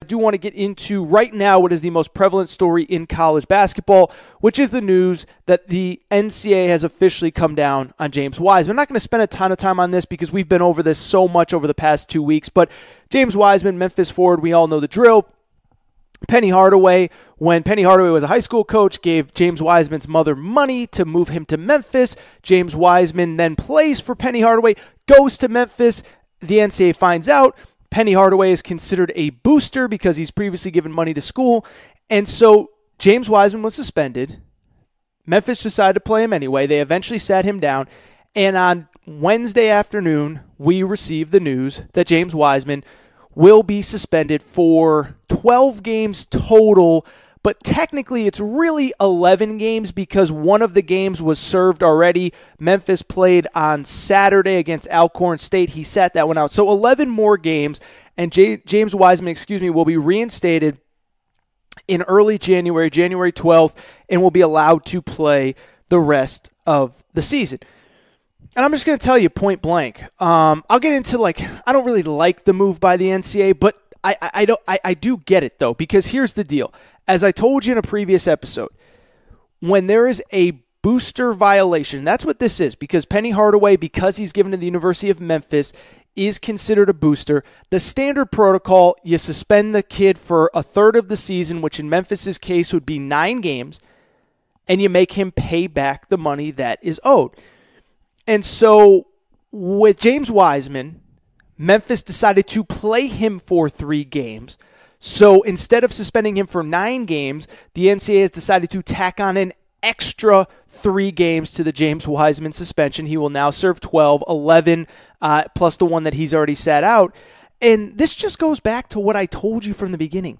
do want to get into right now what is the most prevalent story in college basketball, which is the news that the NCAA has officially come down on James Wiseman. I'm not going to spend a ton of time on this because we've been over this so much over the past 2 weeks, but James Wiseman, Memphis forward, we all know the drill. Penny Hardaway, when Penny Hardaway was a high school coach, gave James Wiseman's mother money to move him to Memphis. James Wiseman then plays for Penny Hardaway, goes to Memphis. The NCAA finds out Penny Hardaway is considered a booster because he's previously given money to school. And so James Wiseman was suspended. Memphis decided to play him anyway. They eventually sat him down. And on Wednesday afternoon, we received the news that James Wiseman will be suspended for 12 games total, but technically it's really 11 games because one of the games was served already. Memphis played on Saturday against Alcorn State. He sat that one out. So 11 more games, and James Wiseman, will be reinstated in early January, January 12th, and will be allowed to play the rest of the season. And I'm just going to tell you point blank. I'll get into I don't really like the move by the NCAA, but I do get it though, because here's the deal. As I told you in a previous episode, when there is a booster violation, that's what this is, because Penny Hardaway, because he's given to the University of Memphis, is considered a booster. The standard protocol, you suspend the kid for a third of the season, which in Memphis's case would be 9 games, and you make him pay back the money that is owed. And so with James Wiseman, Memphis decided to play him for 3 games. So instead of suspending him for 9 games, the NCAA has decided to tack on an extra 3 games to the James Wiseman suspension. He will now serve 12, 11, plus the one that he's already sat out. And this just goes back to what I told you from the beginning.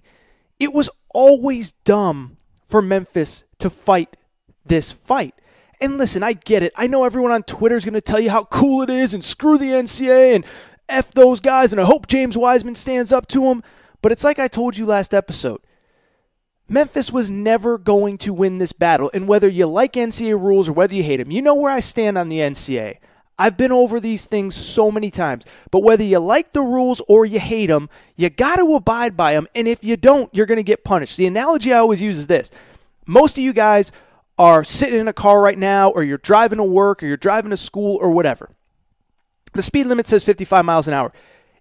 It was always dumb for Memphis to fight this fight. And listen, I get it. I know everyone on Twitter is going to tell you how cool it is and screw the NCAA and F those guys, and I hope James Wiseman stands up to them. But it's like I told you last episode. Memphis was never going to win this battle. And whether you like NCAA rules or whether you hate them, you know where I stand on the NCAA. I've been over these things so many times. But whether you like the rules or you hate them, you got to abide by them. And if you don't, you're going to get punished. The analogy I always use is this. Most of you guys are sitting in a car right now, or you're driving to work, or you're driving to school, or whatever. The speed limit says 55 miles an hour.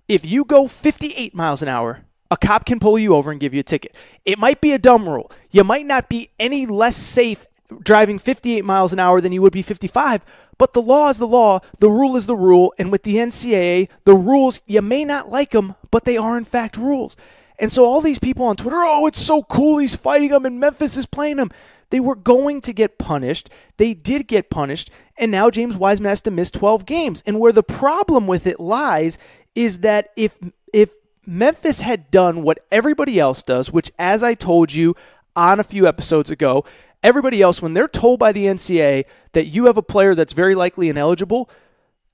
If you go 58 miles an hour, a cop can pull you over and give you a ticket. It might be a dumb rule. You might not be any less safe driving 58 miles an hour than you would be 55, but the law is the law, the rule is the rule, and with the NCAA, the rules, you may not like them, but they are in fact rules. And so all these people on Twitter, oh, it's so cool, he's fighting them, and Memphis is playing them. They were going to get punished. They did get punished. And now James Wiseman has to miss 12 games. And where the problem with it lies is that if Memphis had done what everybody else does, which as I told you on a few episodes ago, everybody else, when they're told by the NCAA that you have a player that's very likely ineligible,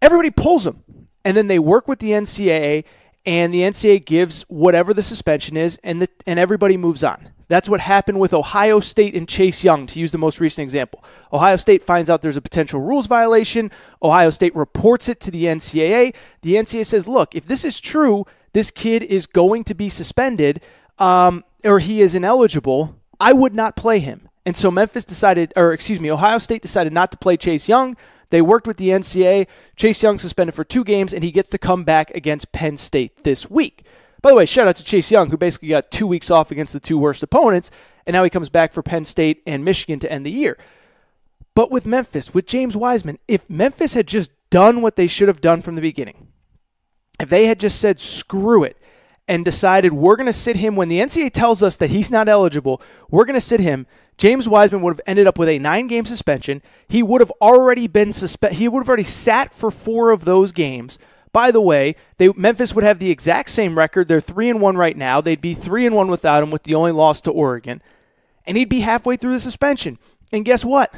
everybody pulls them. And then they work with the NCAA, and the NCAA gives whatever the suspension is, and everybody moves on. That's what happened with Ohio State and Chase Young, to use the most recent example. Ohio State finds out there's a potential rules violation. Ohio State reports it to the NCAA. The NCAA says, look, if this is true, this kid is going to be suspended, or he is ineligible, I would not play him. And so Ohio State decided not to play Chase Young. They worked with the NCAA. Chase Young suspended for 2 games, and he gets to come back against Penn State this week. By the way, shout out to Chase Young, who basically got 2 weeks off against the 2 worst opponents, and now he comes back for Penn State and Michigan to end the year. But with Memphis, with James Wiseman, if Memphis had just done what they should have done from the beginning, if they had just said, screw it, and decided we're going to sit him when the NCAA tells us that he's not eligible, we're going to sit him, James Wiseman would have ended up with a 9-game suspension. He would have already been he would have already sat for 4 of those games. By the way, Memphis would have the exact same record. They're 3-1 right now. They'd be 3-1 without him, with the only loss to Oregon. And he'd be halfway through the suspension. And guess what?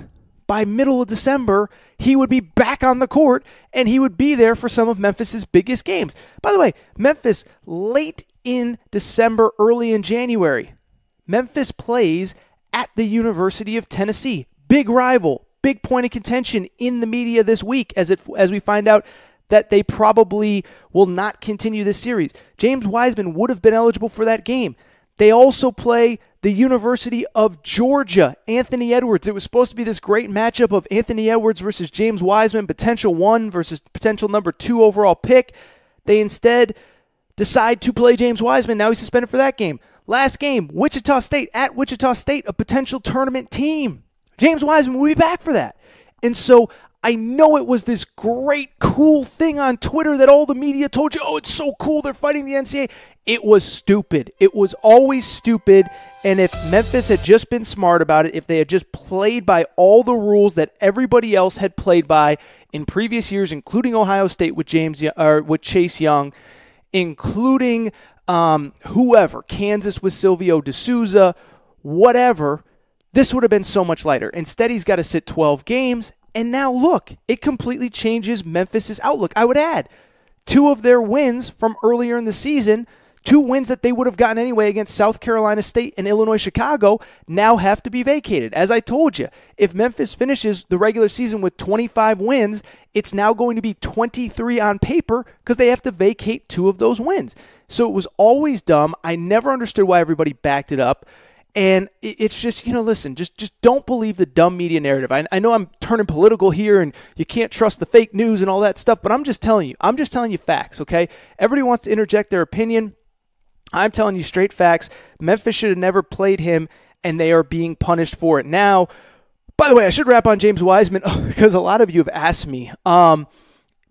By middle of December, he would be back on the court, and he would be there for some of Memphis's biggest games. By the way, Memphis, late in December, early in January, Memphis plays at the University of Tennessee. Big rival, big point of contention in the media this week as we find out that they probably will not continue this series. James Wiseman would have been eligible for that game. They also play the University of Georgia, Anthony Edwards. It was supposed to be this great matchup of Anthony Edwards versus James Wiseman, potential 1 versus potential number 2 overall pick. They instead decide to play James Wiseman. Now he's suspended for that game. Last game, Wichita State at Wichita State, a potential tournament team. James Wiseman will be back for that. And so I know it was this great, cool thing on Twitter that all the media told you, oh, it's so cool, they're fighting the NCAA. It was stupid. It was always stupid. And if Memphis had just been smart about it, if they had just played by all the rules that everybody else had played by in previous years, including Ohio State with Chase Young, including whoever, Kansas with Silvio D'Souza, whatever, this would have been so much lighter. Instead, he's got to sit 12 games. And now look, it completely changes Memphis's outlook. I would add 2 of their wins from earlier in the season, 2 wins that they would have gotten anyway against South Carolina State and Illinois Chicago, now have to be vacated. As I told you, if Memphis finishes the regular season with 25 wins, it's now going to be 23 on paper because they have to vacate 2 of those wins. So it was always dumb. I never understood why everybody backed it up. And it's just, listen, just don't believe the dumb media narrative. I know I'm turning political here and you can't trust the fake news and all that stuff, but I'm just telling you facts, okay? Everybody wants to interject their opinion. I'm telling you straight facts. Memphis should have never played him, and they are being punished for it now. By the way, I should wrap on James Wiseman because a lot of you have asked me.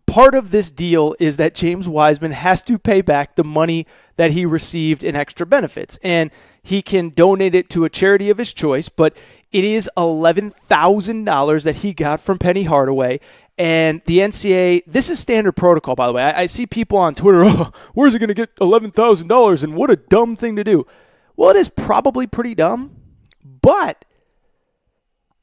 Part of this deal is that James Wiseman has to pay back the money that he received in extra benefits, and he can donate it to a charity of his choice, but it is $11,000 that he got from Penny Hardaway. And the NCAA, this is standard protocol, by the way. I see people on Twitter, where's he going to get $11,000 and what a dumb thing to do. Well, it is probably pretty dumb, but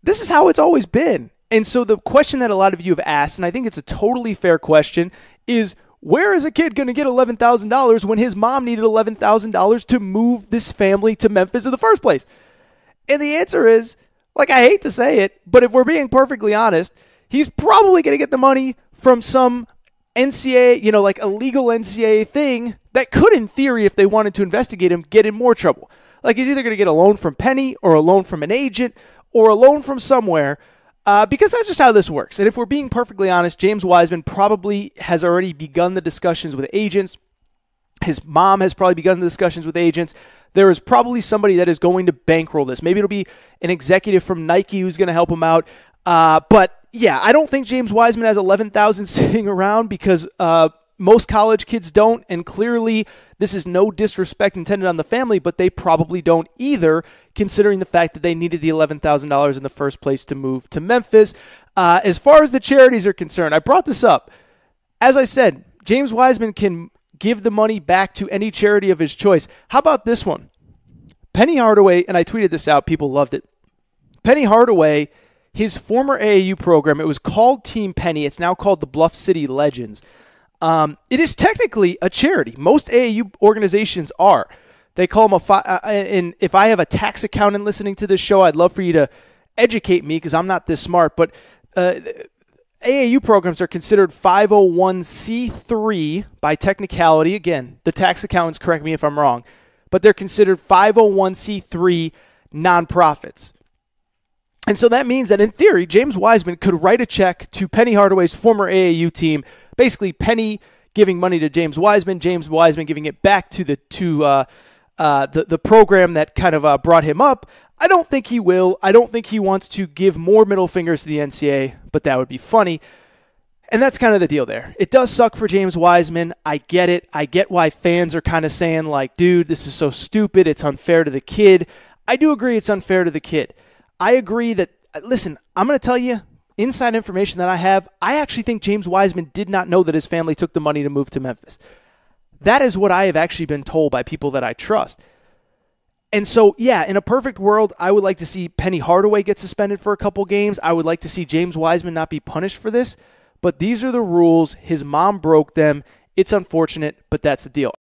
this is how it's always been. And so the question that a lot of you have asked, and I think it's a totally fair question, is where is a kid going to get $11,000 when his mom needed $11,000 to move this family to Memphis in the first place? And the answer is, I hate to say it, but if we're being perfectly honest, he's probably going to get the money from some NCAA, a legal NCAA thing that could, in theory, if they wanted to investigate him, get in more trouble. He's either going to get a loan from Penny or a loan from an agent or a loan from somewhere. Because that's just how this works. And if we're being perfectly honest, James Wiseman probably has already begun the discussions with agents. His mom has probably begun the discussions with agents. There is probably somebody that is going to bankroll this. Maybe it'll be an executive from Nike who's going to help him out. But yeah, I don't think James Wiseman has $11,000 sitting around because most college kids don't, and clearly this is no disrespect intended on the family, but they probably don't either, considering the fact that they needed the $11,000 in the first place to move to Memphis. As far as the charities are concerned, I brought this up. As I said, James Wiseman can give the money back to any charity of his choice. How about this one? Penny Hardaway, and I tweeted this out, people loved it. Penny Hardaway, his former AAU program, it was called Team Penny. It's now called the Bluff City Legends. It is technically a charity. Most AAU organizations are. They call them and if I have a tax accountant listening to this show, I'd love for you to educate me because I'm not this smart. But AAU programs are considered 501c3 by technicality. Again, the tax accountants correct me if I'm wrong. But they're considered 501c3 nonprofits. And so that means that in theory, James Wiseman could write a check to Penny Hardaway's former AAU team, basically Penny giving money to James Wiseman giving it back to the program that kind of brought him up. I don't think he will. I don't think he wants to give more middle fingers to the NCAA, but that would be funny. And that's kind of the deal there. It does suck for James Wiseman. I get it. I get why fans are kind of saying, dude, this is so stupid. It's unfair to the kid. I do agree it's unfair to the kid. I agree that, listen, I'm going to tell you, inside information that I have, I actually think James Wiseman did not know that his family took the money to move to Memphis. That is what I have actually been told by people that I trust. And so, yeah, in a perfect world, I would like to see Penny Hardaway get suspended for a couple games. I would like to see James Wiseman not be punished for this. But these are the rules. His mom broke them. It's unfortunate, but that's the deal.